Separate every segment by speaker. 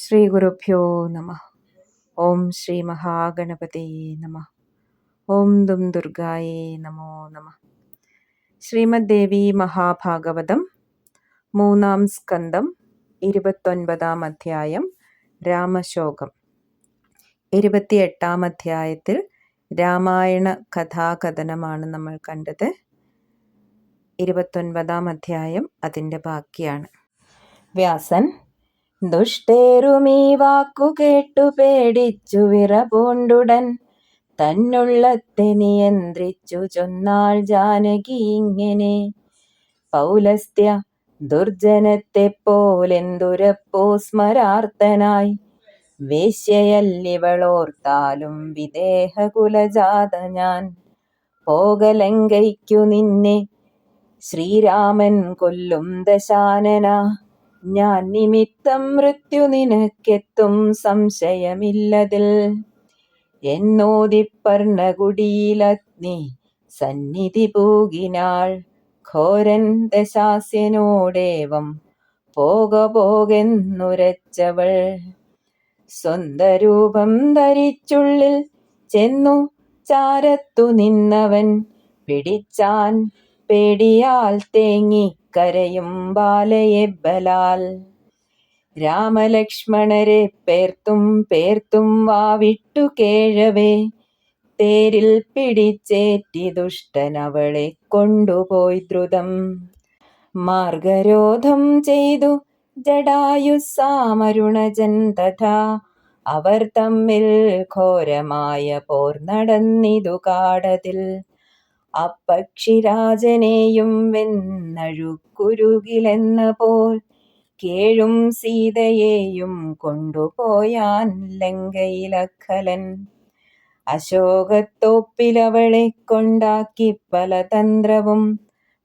Speaker 1: ശ്രീ ഗുരുഭ്യോ നമഃ. ഓം ശ്രീ മഹാഗണപതേ നമഃ. ഓം ദും ദുർഗായേ നമോ നമഃ. ശ്രീമദ് ദേവി മഹാഭാഗവതം 3-ാം സ്കന്ധം 29-ാം അധ്യായം രാമശോകം. 28-ാം അധ്യായത്തിൽ രാമായണ കഥാകഥനമാണ് നമ്മൾ കണ്ടത്. 29-ാം അധ്യായം അതിൻ്റെ ബാക്കിയാണ്. വ്യാസൻ: ദുഷ്ടേറുമീ വാക്കു കേട്ടു പേടിച്ചു വിറപൂണ്ടുടൻ തന്നുള്ളത്തെ നിയന്ത്രിച്ചു ചൊന്നാൾ ജാനകി ഇങ്ങനെ: പൗലസ്ത്യ ദുർജനത്തെ പോലെന്തുരപ്പോ സ്മരാർത്തനായി വേശ്യയല്ലിവളോർത്താലും വിദേഹകുലജാത ഞാൻ പോകലങ്കയ്ക്കു നിന്നെ ശ്രീരാമൻ കൊല്ലും ദശാനന. ഞാൻ നിമിത്തം മൃത്യു നിനക്കെത്തും സംശയമില്ലതിൽ എന്നോദിപ്പർണകുടിയിലഗ്നി സന്നിധി പൂകിനാൾ. ഘോരൻ ദശാസ്യനോടേവം പോകെന്നുരച്ചവൾ സ്വന്തരൂപം ധരിച്ചുള്ളിൽ ചെന്നു ചാരത്തു നിന്നവൻ പിടിച്ചാൻ പേടിയാൽ തേങ്ങി കരയും ബാലയെ ബലാൽ. രാമലക്ഷ്മണരെ പേർത്തും വാവിട്ടു കേഴവേ തേരിൽ പിടിച്ചേറ്റി ദുഷ്ടൻ അവളെ കൊണ്ടുപോയി ദ്രുതം. മാർഗരോധം ചെയ്തു ജടായുസ്സാമരുണജൻ തഥാ അവർ തമ്മിൽ ഘോരമായ പോർ നടന്നിതു കാടതിൽ. അപ്പക്ഷിരാജനെയും വെന്നഴുക്കുരുകിലെന്ന പോൽ കേഴും സീതയെയും കൊണ്ടുപോയാൻ ലങ്കയിലഖലൻ. അശോകത്തോപ്പിലവളെ കൊണ്ടാക്കി പല തന്ത്രവും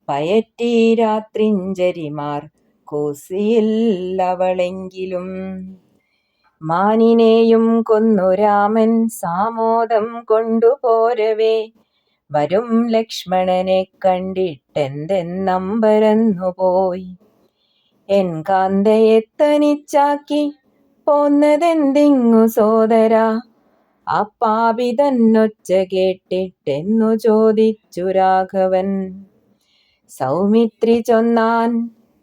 Speaker 1: പയറ്റി രാത്രിഞ്ചരിമാർ കൂസിയില്ലവളെങ്കിലും. മാനിനെയും കൊന്നു രാമൻ സാമോദം കൊണ്ടുപോരവേ വരും ലക്ഷ്മണനെ കണ്ടിട്ടെന്തെന്നമ്പരന്നുപോയി. എൻ കാന്തയെ തനിച്ചാക്കി പോന്നതെന്തിങ്ങു സോദരാ, ആ പാപി തന്നൊച്ച കേട്ടിട്ടെന്നു ചോദിച്ചു രാഘവൻ. സൗമിത്രി ചൊന്നാൻ: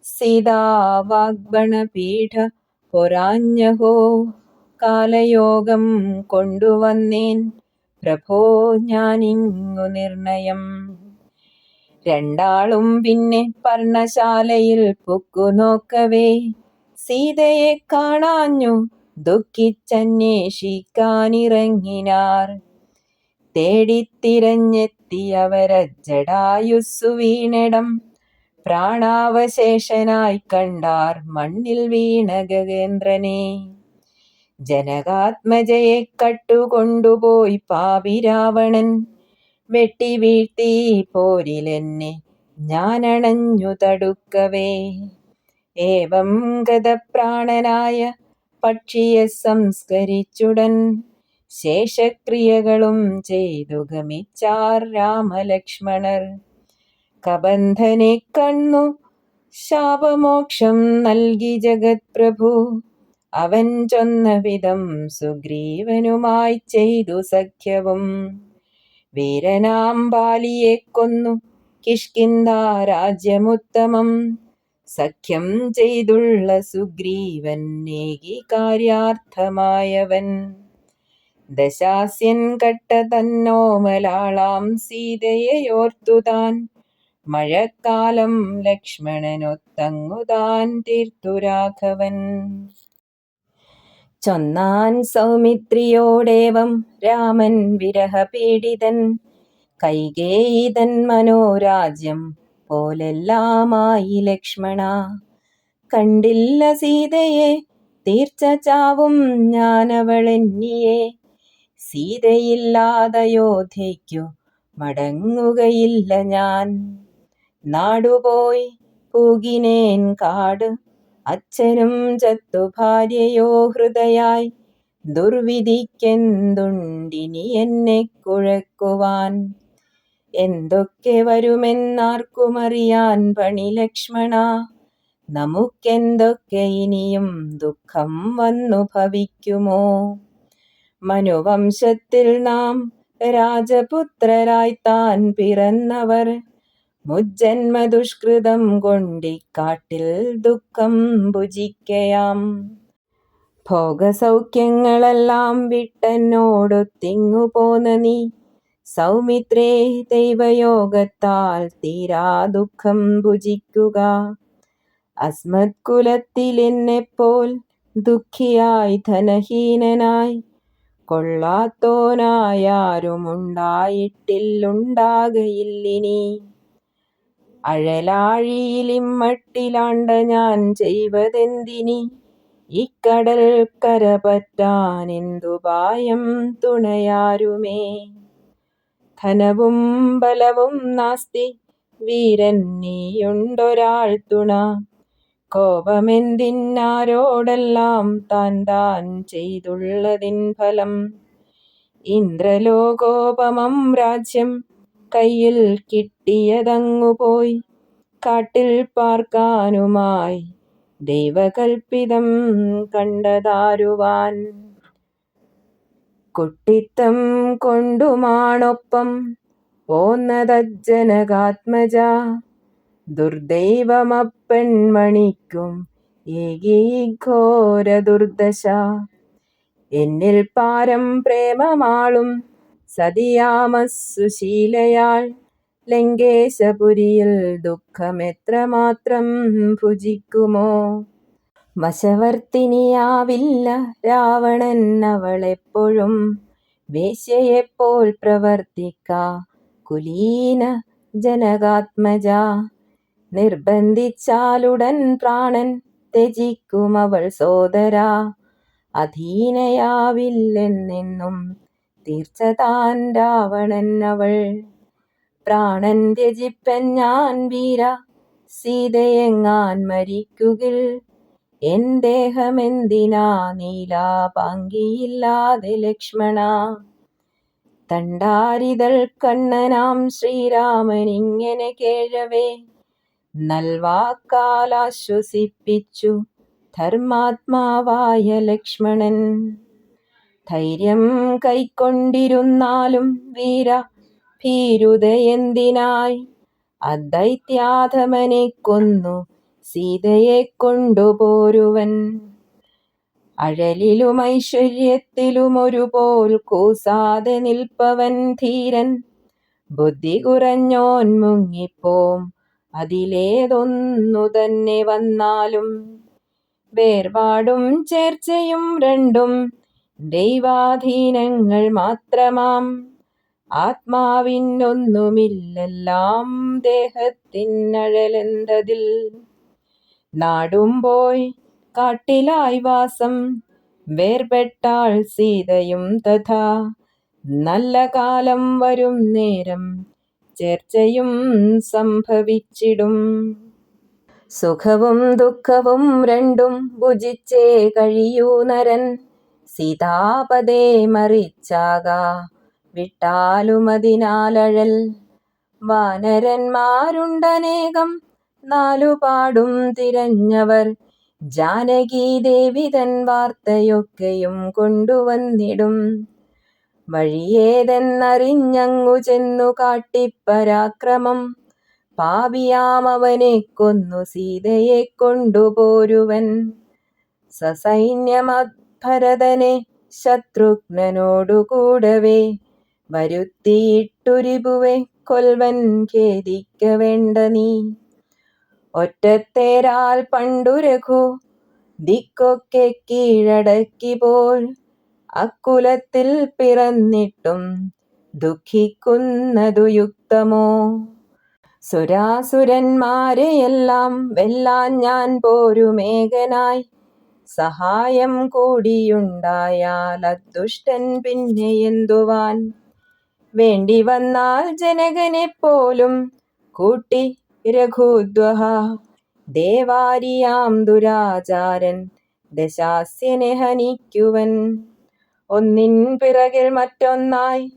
Speaker 1: സീതാവാഗ്ബണപീഠ പൊരാഞ്ഞഹോ കാലയോഗം കൊണ്ടുവന്നേൻ പ്രഭോ ഞാനിങ്ങു നിർണയം. രണ്ടാളും പിന്നെ പർണശാലയിൽ പുക്കുനോക്കവേ സീതയെ കാണാഞ്ഞു ദുഃഖിച്ചന്വേഷിക്കാനിറങ്ങിനാർ. തേടിത്തിരഞ്ഞെത്തിയവരജ്ജടായുസ്സു വീണിടം പ്രാണാവശേഷനായി കണ്ടാർ മണ്ണിൽ വീണ ഗഗേന്ദ്രനെ. ജനകാത്മജയെ കട്ടുകൊണ്ടുപോയി പാപി രാവണൻ വെട്ടി വീഴ്ത്തി പോരിലെന്നെ ഞാനണഞ്ഞു തടുക്കവേ. ഏവം ഗതപ്രാണനായ പക്ഷിയെ സംസ്കരിച്ചുടൻ ശേഷക്രിയകളും ചെയ്തു ഗമിച്ചാർ രാമലക്ഷ്മണർ. കബന്ധനെ കണ്ണു ശാപമോക്ഷം നൽകി ജഗത് പ്രഭു അവൻ ചൊന്ന വിധം സുഗ്രീവനുമായി ചെയ്തു സഖ്യവും. വീരനാം ബാലിയെ കൊന്നു കിഷ്കിന്ധാ രാജ്യമുത്തമം സഖ്യം ചെയ്തുള്ള സുഗ്രീവൻ ഏകി കാര്യാർത്ഥമായവൻ. ദശാസ്യൻ കട്ട തന്നോമലാളാം സീതയെയോർത്തു താൻ മഴക്കാലം ലക്ഷ്മണനൊത്തങ്ങുതാൻ തീർത്തു രാഘവൻ. ചൊന്നാൻ സൗമിത്രിയോടേവം രാമൻ വിരഹപീഡിതൻ കൈകേയിതൻ മനോരാജ്യം പോലെല്ലാമായി ലക്ഷ്മണ. കണ്ടില്ല സീതയെ തീർച്ച ചാവും ഞാനവളെന്നിയെ സീതയില്ലാതയോധ്യയ്ക്കു മടങ്ങുകയില്ല ഞാൻ. നാടുപോയി പൂകിനേൻ കാട് അച്ഛനും ചത്തു ഭാര്യയോ ഹൃദയായി ദുർവിധിക്കെന്തുണ്ടിനി എന്നെ കുഴക്കുവാൻ. എന്തൊക്കെ വരുമെന്നാർക്കുമറിയാൻ പണി ലക്ഷ്മണ നമുക്കെന്തൊക്കെ ഇനിയും ദുഃഖം വന്നു ഭവിക്കുമോ? മനുവംശത്തിൽ നാം രാജപുത്രരായി താൻ പിറന്നവർ മുജ്ജന്മ ദുഷ്കൃതം കൊണ്ടിക്കാട്ടിൽ ദുഃഖം ഭുജിക്കയാം. ഭോഗസൗഖ്യങ്ങളെല്ലാം വിട്ടെന്നോടൊത്തിങ്ങു പോന്ന നീ സൗമിത്രേ ദൈവയോഗത്താൽ തീരാ ദുഃഖം ഭുജിക്കുക. അസ്മത്കുലത്തിലെന്നെപ്പോൽ ദുഃഖിയായി ധനഹീനനായി കൊള്ളാത്തോനായാരുമുണ്ടായിട്ടില്ലുണ്ടാകയില്ലിനി. അഴലാഴിയിലിമ്മട്ടിലാണ്ട ഞാൻ ചെയ്വതെന്തിനി? ഇക്കടൽ കരപറ്റാനെന്തുപായം തുണയാരുമേ? ധനവും ബലവും നാസ്തി വീരൻ നീയുണ്ടൊരാൾ തുണ. കോപമെന്തിന്നാരോടെല്ലാം താൻ താൻ ചെയ്തുള്ളതിൻ ഫലം. ഇന്ദ്രലോകോപമം രാജ്യം കയ്യിൽ കിട്ടിയതങ്ങുപോയി കാട്ടിൽ പാർക്കാനുമായി ദൈവകൽപ്പിതം കണ്ടതാരുവാൻ. കുട്ടിത്തം കൊണ്ടുമാണൊപ്പം പോന്നതജ്ജനകാത്മജ ദുർദൈവമപ്പെൺമണിക്കും ഏകീ ഘോര ദുർദശ. എന്നിൽ പാരം പ്രേമമാളും സതിയാമസുശീലയാൾ ലങ്കേശപുരിയിൽ ദുഃഖമെത്രമാത്രം ഭുജിക്കുമോ? വശവർത്തിനിയാവില്ല രാവണൻ അവളെപ്പോഴും വേശ്യയെപ്പോൽ പ്രവർത്തിക്ക കുലീന ജനകാത്മജ. നിർബന്ധിച്ചാലുടൻ പ്രാണൻ ത്യജിക്കുമവൾ സോദരാ. അധീനയാവില്ലെന്നെന്നും തീർച്ച താൻ രാവണൻ അവൾ. പ്രാണൻ ത്യജിപ്പൻ ഞാൻ വീര സീതയെങ്ങാൻ മരിക്കുകിൽ എൻ ദേഹമെന്തിനാ നീലാപാങ്കിയില്ലാതെ ലക്ഷ്മണ. തണ്ടാരിതൾ കണ്ണനാം ശ്രീരാമനിങ്ങനെ കേഴവേ നൽവാക്കാലാശ്വസിപ്പിച്ചു ധർമാത്മാവായ ലക്ഷ്മണൻ. ധൈര്യം കൈക്കൊണ്ടിരുന്നാലും വീര ഭീരുതയെന്തിനായി? അദൈത്യാധമനെ കൊന്നു സീതയെ കൊണ്ടുപോരുവൻ. അഴലിലും ഐശ്വര്യത്തിലും ഒരുപോൽ കൂസാതെ നിൽപ്പവൻ ധീരൻ. ബുദ്ധി കുറഞ്ഞോൻ മുങ്ങിപ്പോം അതിലേതൊന്നു തന്നെ വന്നാലും. വേർപാടും ചേർച്ചയും രണ്ടും ദൈവാധീനങ്ങൾ മാത്രമാം. ആത്മാവിനൊന്നുമില്ലെല്ലാം ദേഹത്തിനഴലെന്തതിൽ. നാടും പോയി കാട്ടിലായി വാസം വേർപെട്ടാൾ സീതയും തഥാ. നല്ല കാലം വരും നേരം ചേർച്ചയും സംഭവിച്ചിടും. സുഖവും ദുഃഖവും രണ്ടും ഭുജിച്ചേ കഴിയൂ നരൻ. സീതാപദേ മറിച്ചാക വിട്ടാലുമതിനാലഴൽ. വാനരന്മാരുണ്ടനേകം നാലുപാടും തിരഞ്ഞവർ ജാനകീദേവി തൻ വാർത്തയൊക്കെയും കൊണ്ടുവന്നിടും. വഴിയേതെന്നറിഞ്ഞങ്ങു ചെന്നു കാട്ടിപ്പരാക്രമം പാപിയാമവനെ കൊന്നു സീതയെ കൊണ്ടുപോരുവൻ. സസൈന്യമദ്ഭരതനെ ശത്രുഘ്നനോടുകൂടവേ വരുത്തിയിട്ടുരിപുവെ കൊൽവൻ ഖേദിക്ക വേണ്ട നീ. ഒറ്റത്തേരാൽ പണ്ടു രഘു ദിക്കൊക്കെ കീഴടക്കിപോൽ. അക്കുലത്തിൽ പിറന്നിട്ടും ദുഃഖിക്കുന്നതു യുക്തമോ? സുരാസുരന്മാരെയെല്ലാം വെല്ലാൻ ഞാൻ പോരുമേകനായി. സഹായം കൂടിയുണ്ടായാൽ അദുഷ്ടൻ പിന്നെ എന്തുവാൻ? വേണ്ടി വന്നാൽ ജനകനെപ്പോലും കൂട്ടി രഘുദ്വഹ. ദേവാരിയാം ദുരാചാരൻ ദശാസ്യനെ ഹനിക്കുവൻ. ഒന്നിൻ പിറകിൽ മറ്റൊന്നായി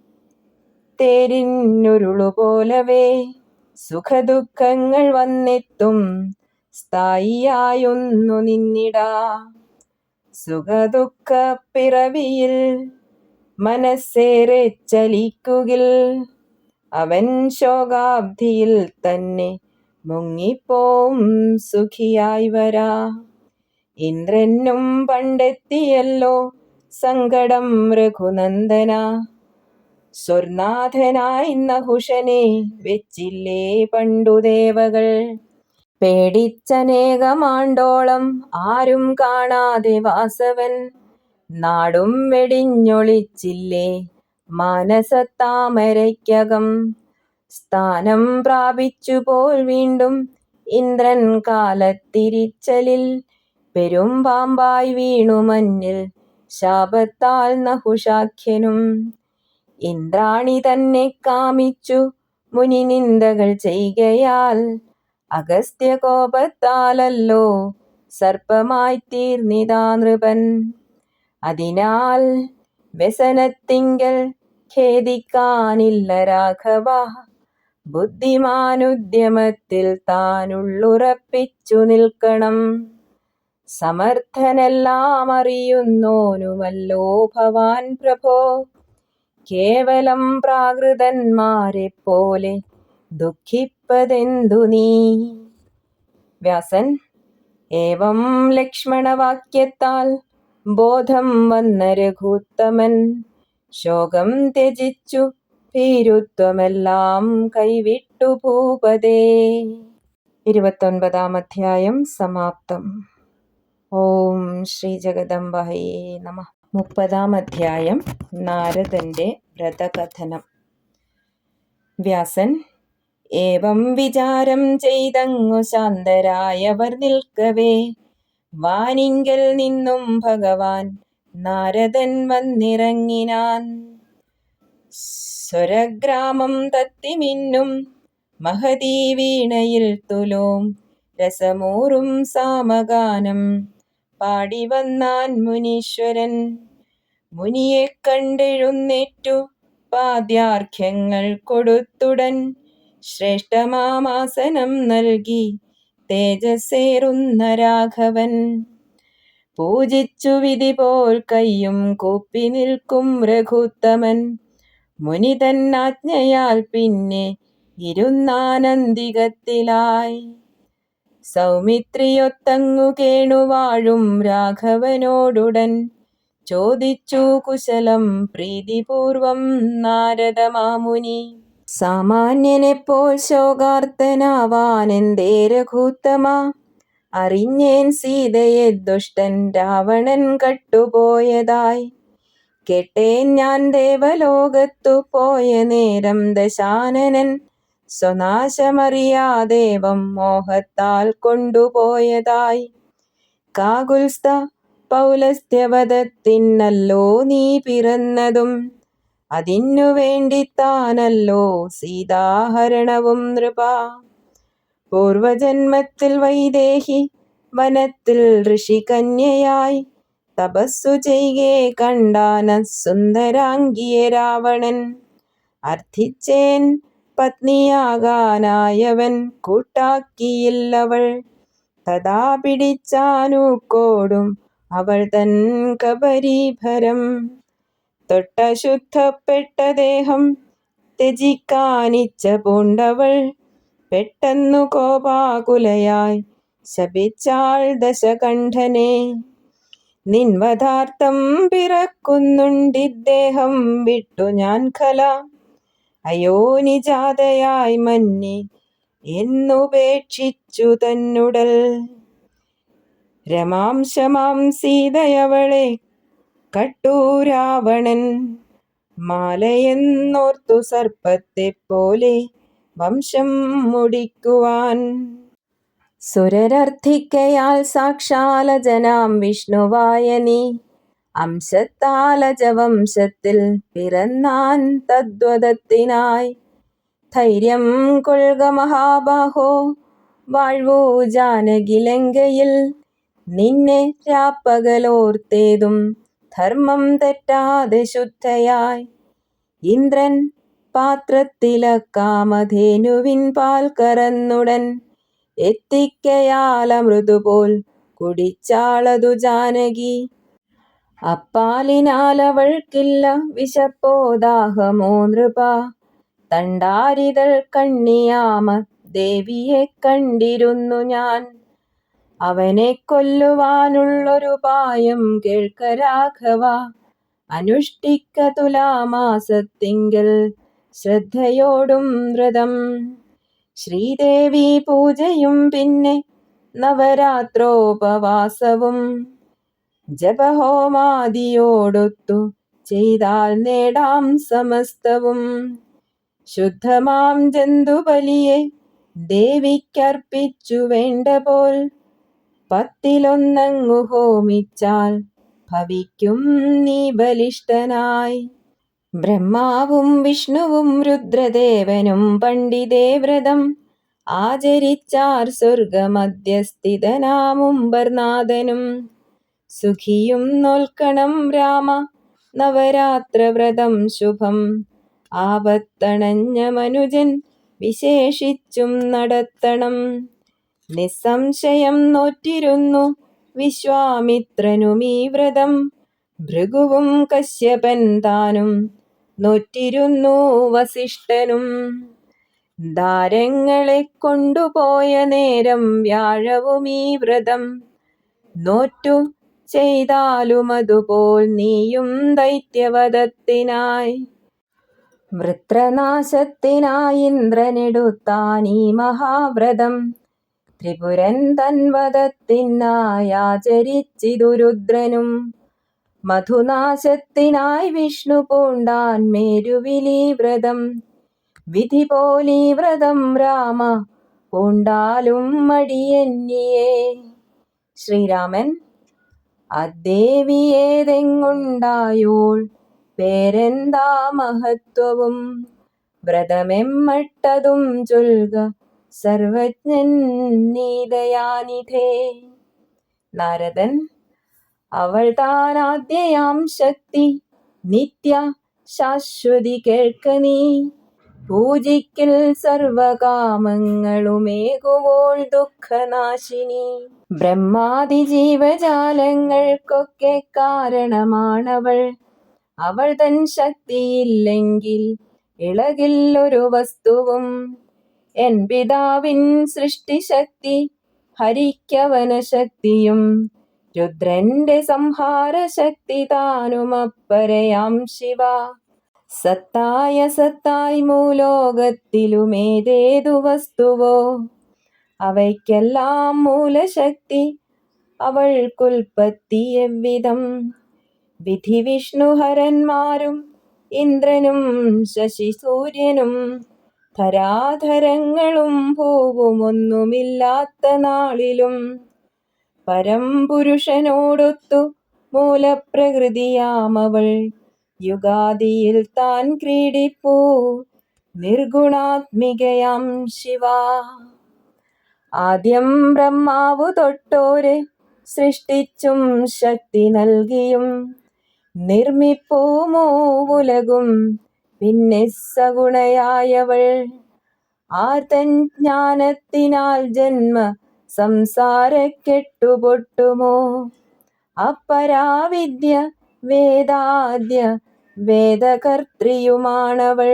Speaker 1: തേരിന്നുരുളുപോലവേ സുഖദുഃഖങ്ങൾ വന്നെത്തും സ്ഥായിയായൊന്നു നിന്നിടാ. സുഖദുഃഖ പിറവിയിൽ മനസ്സേറെ ചലിക്കുകിൽ അവൻ ശോകാബ്ധിയിൽ തന്നെ മുങ്ങിപ്പോവും സുഖിയായി വരാ. ഇന്ദ്രനും പണ്ടെത്തിയല്ലോ സങ്കടം രഘുനന്ദന. സ്വർനാഥനായി നഹുഷനെ വെച്ചില്ലേ പണ്ടു ദേവകൾ. പേടിച്ചനേകമാണ്ടോളം ആരും കാണാതെ വാസവൻ നാടും വെടിഞ്ഞൊളിച്ചില്ലേ മാനസത്താമരയ്ക്കകം. സ്ഥാനം പ്രാപിച്ചുപോൽ വീണ്ടും ഇന്ദ്രൻ കാലത്തിരിച്ചലിൽ പെരുമ്പാമ്പായി വീണു മഞ്ഞിൽ ശാപത്താൽ നഹുഷാഖ്യനും. ഇന്ദ്രാണി തന്നെ കാമിച്ചു മുനിനിന്ദകൾ ചെയ്കയാൽ അഗസ്ത്യ കോപത്താലല്ലോ സർപ്പമായി തീർന്നിതാ നൃപൻ. അതിനാൽ വ്യസനത്തിങ്കൽ ഖേദിക്കാനില്ല രാഘവ. ബുദ്ധിമാനുദ്യമത്തിൽ താനുള്ളുറപ്പിച്ചു നിൽക്കണം. സമർത്ഥനെല്ലാം അറിയുന്നോനുമല്ലോ ഭവാൻ പ്രഭോ. കേവലം പ്രാകൃതന്മാരെ പോലെ ദുഃഖിപ്പതെന്തു നീ. വ്യാസൻ ഏവം ലക്ഷ്മണവാക്യത്താൽ ബോധം വന്ന രഘുത്തമൻ ശോകം ത്യജിച്ചു ഭീരുത്വമെല്ലാം കൈവിട്ടു ഭൂപതേ. 29-ാം അധ്യായം സമാപ്തം. ഓം ശ്രീ ജഗദംബായേ നമഃ. 30-ാം അധ്യായം നാരദന്റെ വ്രതകഥനം. വ്യാസൻ ഏവം വിചാരം ചെയ്തങ്ങു ശാന്തരായവർ നിൽക്കവേ വാനിങ്കൽ നിന്നും ഭഗവാൻ നാരദൻ വന്നിറങ്ങിനാൻ. സ്വരഗ്രാമം തത്തിമിന്നും മഹതീ വീണയിൽ തുലോം രസമൂറും സാമഗാനം പാടി വന്നാൻ മുനീശ്വരൻ. മുനിയെ കണ്ടെഴുന്നേറ്റു പാദ്യാർഘ്യങ്ങൾ കൊടുത്തുടൻ ശ്രേഷ്ഠമാമാസനം നൽകി തേജസ്സേറുന്ന രാഘവൻ. പൂജിച്ചു വിധി പോൽ കയ്യും കൂപ്പി നിൽക്കും രഘുത്തമൻ. മുനി തന്നാജ്ഞയാൽ പിന്നെ ഇരുന്നാനന്ദികത്തിലായി. സൗമിത്രിയൊത്തങ്ങു കേണുവാഴും രാഘവനോടുടൻ ചോദിച്ചു കുശലം പ്രീതിപൂർവം നാരദമാമുനി. സാമാന്യനെപ്പോൾ ശോകാർത്തനാവാനെന്തേ രഘുത്തമ. അറിഞ്ഞേൻ സീതയെ ദുഷ്ടൻ രാവണൻ കട്ടുപോയതായി. കേട്ടേൻ ഞാൻ ദേവലോകത്തു പോയ നേരം ദശാനനൻ സ്വനാശമറിയാദേവം മോഹത്താൽ കൊണ്ടുപോയതായി. കാകുൽസ്ഥ പൗലസ്ത്യവധത്തിനല്ലോ നീ പിറന്നതും അതിനു വേണ്ടിത്താനല്ലോ സീതാഹരണവും നൃപ. പൂർവജന്മത്തിൽ വൈദേഹി വനത്തിൽ ഋഷികന്യയായി തപസ്സു ചെയ്കെ കണ്ടാന സുന്ദരാംഗിയെ രാവണൻ. അർത്ഥിച്ചേൻ പത്നിയാകാനായവൻ കൂട്ടാക്കിയില്ലവൾ. തഥാ പിടിച്ചാനൂക്കോടും അവൾ തൻ കബരീഭരം. തൊട്ടശുദ്ധപ്പെട്ട ദേഹം ത്യജിക്കാനിച്ഛ പൂണ്ടവൾ പെട്ടെന്നു കോപാകുലയായി ശപിച്ചാൾ ദശകണ്ഠനെ. നിൻവധാർത്ഥം പിറക്കുന്നുണ്ടിദ്ദേഹം വിട്ടു ഞാൻ ഖല. അയോനിജാതയായി മന്യേ എന്നുപേക്ഷിച്ചു തന്നുടൽ. രമാംശമാം സീതയവളെ കട്ടു രാവണൻ. മാലയെന്നോർത്തു സർപ്പത്തെപ്പോലെ വംശം മുടിക്കുവാൻ. സുരരർത്ഥിക്കയാൽ സാക്ഷാലജനാം വിഷ്ണുവായ നീ അംശത്താലജവംശത്തിൽ പിറന്നാൻ തദ്വദത്തിനായി. ധൈര്യം കൊള്ളുക മഹാബാഹോ വാഴ്വൂ ജാനകിലങ്കയിൽ. നിന്നെ രാപ്പകലോർത്തേതും ധർമ്മം തെറ്റാതെ ശുദ്ധയായി. ഇന്ദ്രൻ പാത്രത്തില കാമധേനുവിൻ പാൽ കറന്നുടൻ എത്തിക്കയാലമൃതുപോൽ കുടിച്ചാളതു ജാനകി. അപ്പാലിനാലവൾക്കില്ല വിശപ്പോ ദാഹമോ നൃപ. തണ്ടാരിതൾ കണ്ണിയാമ ദേവിയെ കണ്ടിരുന്നു ഞാൻ. അവനെ കൊല്ലുവാനുള്ളൊരുപായം കേൾക്ക രാഘവ. അനുഷ്ഠിക്ക തുലാമാസത്തിങ്കൽ ശ്രദ്ധയോടും വ്രതം. ശ്രീദേവി പൂജയും പിന്നെ നവരാത്രോപവാസവും ജപഹോമാദിയോടൊത്തു ചെയ്താൽ നേടാം സമസ്തവും. ശുദ്ധമാം ജന്തുബലിയെ ദേവിക്കർപ്പിച്ചു വേണ്ട പോൽ 10 ഹോമിച്ചാൽ ഭവിക്കും നീ ബലിഷ്ഠനായി. ബ്രഹ്മാവും വിഷ്ണുവും രുദ്രദേവനും പണ്ഡിതേ വ്രതം ആചരിച്ചാർ സ്വർഗമധ്യസ്ഥിതനാമുംബർനാഥനും. സുഖിയും നോൽക്കണം രാമ നവരാത്രവ്രതം ശുഭം. ആപത്തണഞ്ഞ മനുജൻ വിശേഷിച്ചും നടത്തണം. നിസ്സംശയം നോറ്റിരുന്നു വിശ്വാമിത്രനുമീ വ്രതം. ഭൃഗുവും കശ്യപൻ താനും നോറ്റിരുന്നു വസിഷ്ഠനും. ദാരങ്ങളെ കൊണ്ടുപോയ നേരം വ്യാഴവുമീ വ്രതം നോറ്റു ചെയ്താലുമതുപോൽ നീയും ദൈത്യവധത്തിനായി. വൃത്രനാശത്തിനായി ഇന്ദ്രനെടുത്താനീ മഹാവ്രതം. ത്രിപുരൻ തൻവധത്തിനായാചരിച്ചിതു രുദ്രനും. മധുനാശത്തിനായി വിഷ്ണു പൂണ്ടാൻ മേരുവിലീ വ്രതം. വിധി പോലീ വ്രതം രാമ പൂണ്ടാലും മടിയന്യേ. ശ്രീരാമൻ അദ്ദേവിയേതെങ്ങുണ്ടായോൾ പേരെന്താ മഹത്വവും. വ്രതമെമ്മട്ടതും ചൊൽക സർവജ്ഞൻ നീ ദയാനിധേ. നാരദൻ അവൾ താനാദ്യയാം ശക്തി നിത്യ ശാശ്വതി കേൾക്ക നീ. പൂജിക്കിൽ സർവകാമങ്ങളുമേകുവോൾ ദുഃഖനാശിനി. ബ്രഹ്മാദി ജീവജാലങ്ങൾക്കൊക്കെ കാരണമാണവൾ. അവൾ തൻ ശക്തിയില്ലെങ്കിൽ ഇളകില്ലൊരു വസ്തുവും. എൻ പിതാവിൻ സൃഷ്ടിശക്തി ഹരിക്കവനശക്തിയും. രുദ്രന്റെ സംഹാരശക്തി താനുമപ്പരയാം ശിവ. സത്തായ സത്തായി മൂലോകത്തിലുമേതേതു വസ്തുവോ അവയ്ക്കെല്ലാം മൂലശക്തി അവൾക്കുൽപ്പത്തി എவ்விதം. വിധി വിഷ്ണുഹരന്മാരും ഇന്ദ്രനും ശശി സൂര്യനും ധരാധരങ്ങളും ഭൂവുമൊന്നുമില്ലാത്ത നാളിലും പരംപുരുഷനോടൊത്തു മൂലപ്രകൃതിയാമവൾ യുഗാദിയിൽ താൻ ക്രീഡിപ്പൂ നിർഗുണാത്മികയാം ശിവ. ആദ്യം ബ്രഹ്മാവു തൊട്ടോരെ സൃഷ്ടിച്ചും ശക്തി നൽകിയും നിർമ്മിപ്പൂ മൂവുലകും പിന്നെ സഗുണയായവൾ. ആർത്തൻ ജ്ഞാനത്തിനാൽ ജന്മ സംസാരക്കെട്ടുപൊട്ടുമോ. അപരാവിദ്യ വേദാദ്യ വേദകർത്രിയുമാണവൾ.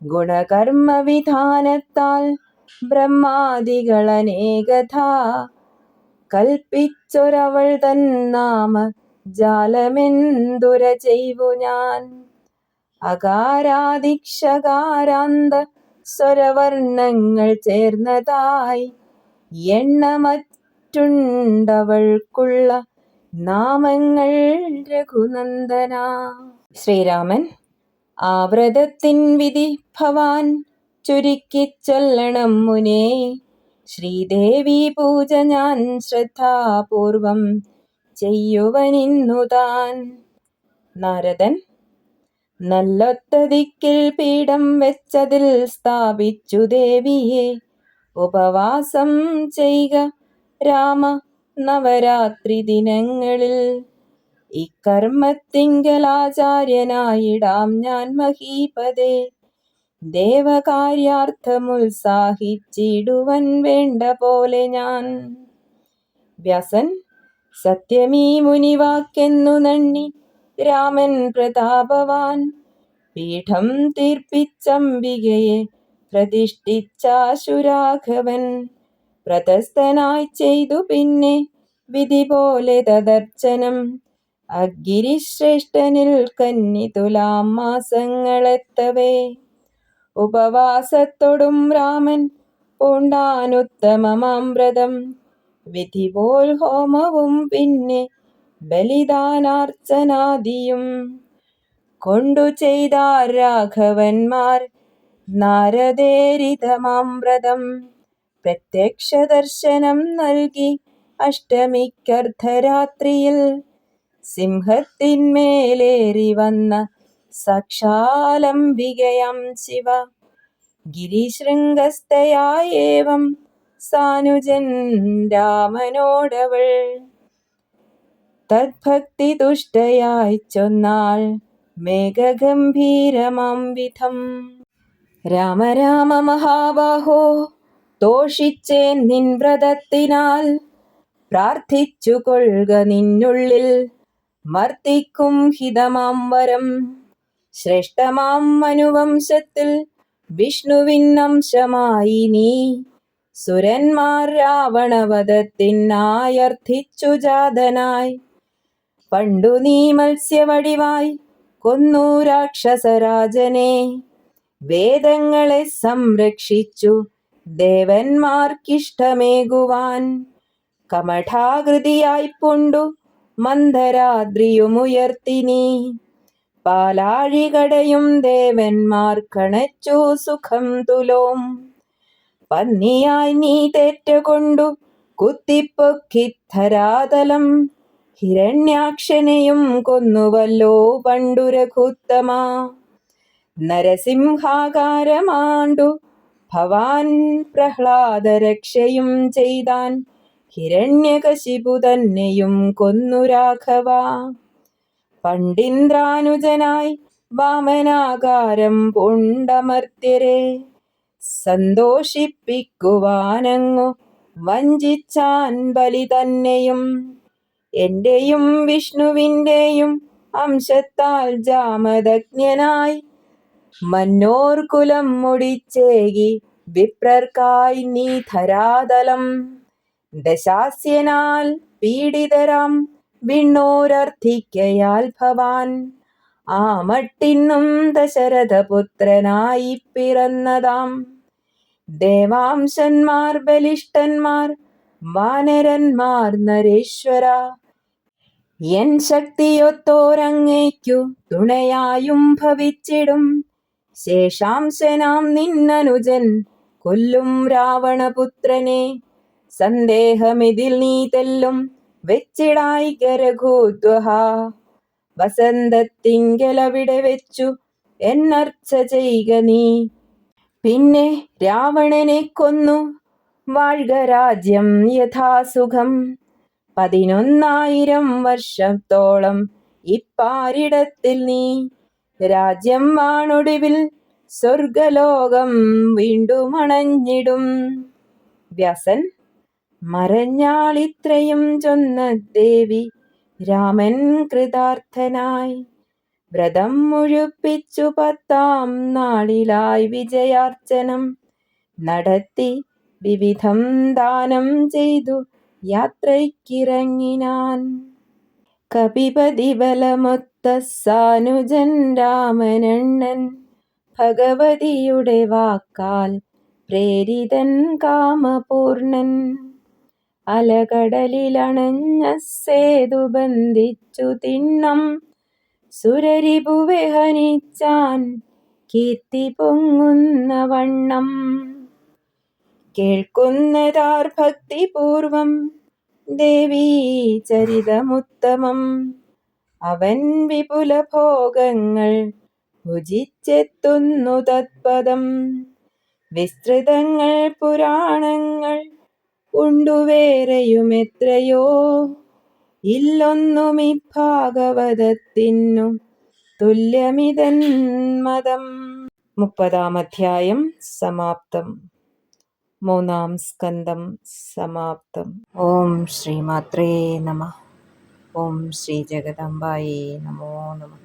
Speaker 1: ഗുണകർമ്മവിധാനത്താൽ ബ്രഹ്മാദികളനേകഥാ കൽപ്പിച്ചൊരവൾ തൻ നാമ ജാലമെന്തുര ചെയ്വു ഞാൻ. അകാരാദിക്ഷകാരാന്ത സ്വരവർണ്ണങ്ങൾ ചേർന്നതായി എണ്ണമറ്റുണ്ടവൾക്കുള്ള നാമങ്ങൾ രഘുനന്ദന. ശ്രീരാമൻ ആ വ്രതത്തിൻ വിധി ഭവാൻ ചുരുക്കിച്ചൊല്ലണം മുനേ. ശ്രീദേവി പൂജ ഞാൻ ശ്രദ്ധാപൂർവം ചെയ്യുവനിന്നു താൻ. നാരദൻ നല്ലൊത്ത ദിക്കിൽ പീഠം വെച്ചതിൽ സ്ഥാപിച്ചു ദേവിയെ. ഉപവാസം ചെയ്ക രാമ നവരാത്രി ദിനങ്ങളിൽ. ഇക്കർമ്മത്തിങ്കലാചാര്യനായിടാം ഞാൻ മഹീപതേ. ദേവകാര്യാർത്ഥമുത്സാഹിച്ചിടുവൻ വേണ്ട പോലെ ഞാൻ. വ്യാസൻ സത്യമീ മുനിവാക്കെന്നു നണ്ണി രാമൻ പ്രതാപവാൻ. പീഠം തീർപ്പിച്ചംബികയെ പ്രതിഷ്ഠിച്ചാശുരാഘവൻ. പ്രതസ്ഥനായി ചെയ്തു പിന്നെ വിധി പോലെ തദർച്ചനം. അഗിരിശ്രേഷ്ഠനിൽ കന്നി തുലാം മാസങ്ങളെത്തവേ. ഉപവാസത്തോടും രാമൻ പൂണ്ടാനുത്തമമാം വ്രതം. വിധിപോൽ ഹോമവും പിന്നെ ബലിദാനാർച്ചനാദിയും കൊണ്ടു ചെയ്താർ രാഘവന്മാർ നാരദേരിതമാം വ്രതം. പ്രത്യക്ഷ ദർശനം നൽകി അഷ്ടമിക്കർദ്ധരാത്രിയിൽ സിംഹത്തിന്മേലേറി വന്ന സാക്ഷാലംബികയാം ശിവ. ഗിരിശൃംഗസ്ഥയായേവം സാനുജൻ രാമനോടവൾ തദ്ഭക്തി തുഷ്ടയായി ചൊന്നാൾ മേഘഗംഭീരമാം വിധം. രാമ രാമ മഹാബാഹോ, തോഷിച്ചേൻ നിൻ വ്രതത്തിനാൽ. പ്രാർത്ഥിച്ചു കൊള്ളുക നിന്നുള്ളിൽ മർത്തിക്കും ഹിതമാം വരം. ശ്രേഷ്ഠമാം മനുവംശത്തിൽ വിഷ്ണുവിൻ അംശമായി നീ. സുരന്മാർ രാവണവധത്തിനായർത്ഥിച്ചു ജാതനായി. പണ്ടു നീ മത്സ്യവടിവായി കൊന്നു രാക്ഷസരാജനെ. വേദങ്ങളെ സംരക്ഷിച്ചു ദേവന്മാർക്കിഷ്ടമേകുവാൻ. കമഠാകൃതിയായി പുണ്ടു മന്ദരാദ്രിയുമുയർത്തി നീ. പാലാഴികടയും ദേവന്മാർക്കണച്ചു സുഖം തുലോം. പന്നിയായി നീ തേറ്റകൊണ്ടു കുത്തിപ്പൊക്കിധരാതലം. ഹിരണ്യാക്ഷനെയും കൊന്നുവല്ലോ പണ്ടു രഘുത്തമാ. നരസിംഹാകാരമാണ്ടു ഭവാൻ പ്രഹ്ലാദരക്ഷയും ചെയ്താൻ. ഹിരണ്യകശിപു തന്നെയും കൊന്നു രാഘവ. പണ്ടിന്ദ്രാനുജനായി വാമനാകാരം പൂണ്ടമർത്യരെ സന്തോഷിപ്പിക്കുവാനങ്ങു വഞ്ചിച്ചാൻ ബലി തന്നെയും. എന്റെയും വിഷ്ണുവിന്റെയും അംശത്താൽ ജാമദഗ്നനായി മന്നോർ കുലം മുടിച്ചേകി വിപ്രർക്കായി നീ ധരാതലം. ദശാസ്യനാൽ പീഡിതരാം വിണ്ണോരർത്ഥിക്കയാൽ ഭവാൻ. ആ മട്ടിന്നും ദശരഥപുത്രനായി പിറന്നതാം. ദേവാംശന്മാർ ബലിഷ്ഠന്മാർ വാനരന്മാർ നരേശ്വര. എൻ ശക്തിയൊത്തോരങ്ങയ്ക്കു തുണയായും ഭവിച്ചിടും. ശേഷാംശനാം നിന്നനുജൻ കൊല്ലും രാവണപുത്രനെ. സന്ദേഹമിതിൽ നീ തെല്ലും വെച്ചിടായിക രഘൂദ്വഹ. വസന്തത്തിങ്കലവിടെ വെച്ചു എന്നർച്ച ചെയ്ക നീ. പിന്നെ രാവണനെ കൊന്നു വാഴ്ക രാജ്യം യഥാസുഖം. 11,000 വർഷത്തോളം ഇപ്പാരിടത്തിൽ നീ. രാജ്യം വാണൊടുവിൽ സ്വർഗലോകം വീണ്ടുമണഞ്ഞിടും. വ്യാസൻ മറഞ്ഞാളിത്രയും ചൊന്ന ദേവി രാമൻ കൃതാർത്ഥനായി. വ്രതം മുഴുപ്പിച്ചു 10-ാം നാളിലായി വിജയാർച്ചനം നടത്തി. വിവിധം ദാനം ചെയ്തു യാത്രയ്ക്കിറങ്ങിനാൻ. കപിപതി ബലമൊത്ത സാനുജൻ രാമനണ്ണൻ. ഭഗവതിയുടെ വാക്കാൽ പ്രേരിതൻ കാമപൂർണൻ. അലകടലിലണഞ്ഞ സേതു ബന്ധിച്ചു തിണ്ണം. സുരരിപുവെ ഹനിച്ചാൻ കീർത്തി പൊങ്ങുന്ന വണ്ണം. കേൾക്കുന്നതാർ ഭക്തിപൂർവം ദേവീ ചരിതമുത്തമം. അവൻ വിപുല ഭോഗങ്ങൾ ഭുജിച്ചെത്തുന്നു തത്പദം. വിസ്തൃതങ്ങൾ പുരാണങ്ങൾ ഉണ്ടുവേറെയുമെത്രയോ. ഇല്ലൊന്നുമി ഭാഗവതത്തിനു തുല്യമിതൻ മതം. 30-ാം അധ്യായം സമാപ്തം. 3-ാം സ്കന്ധം സമാപ്തം. ഓം ശ്രീമാത്രേ നമഃ. ഓം ശ്രീ ജഗദംബായേ നമോ നമഃ.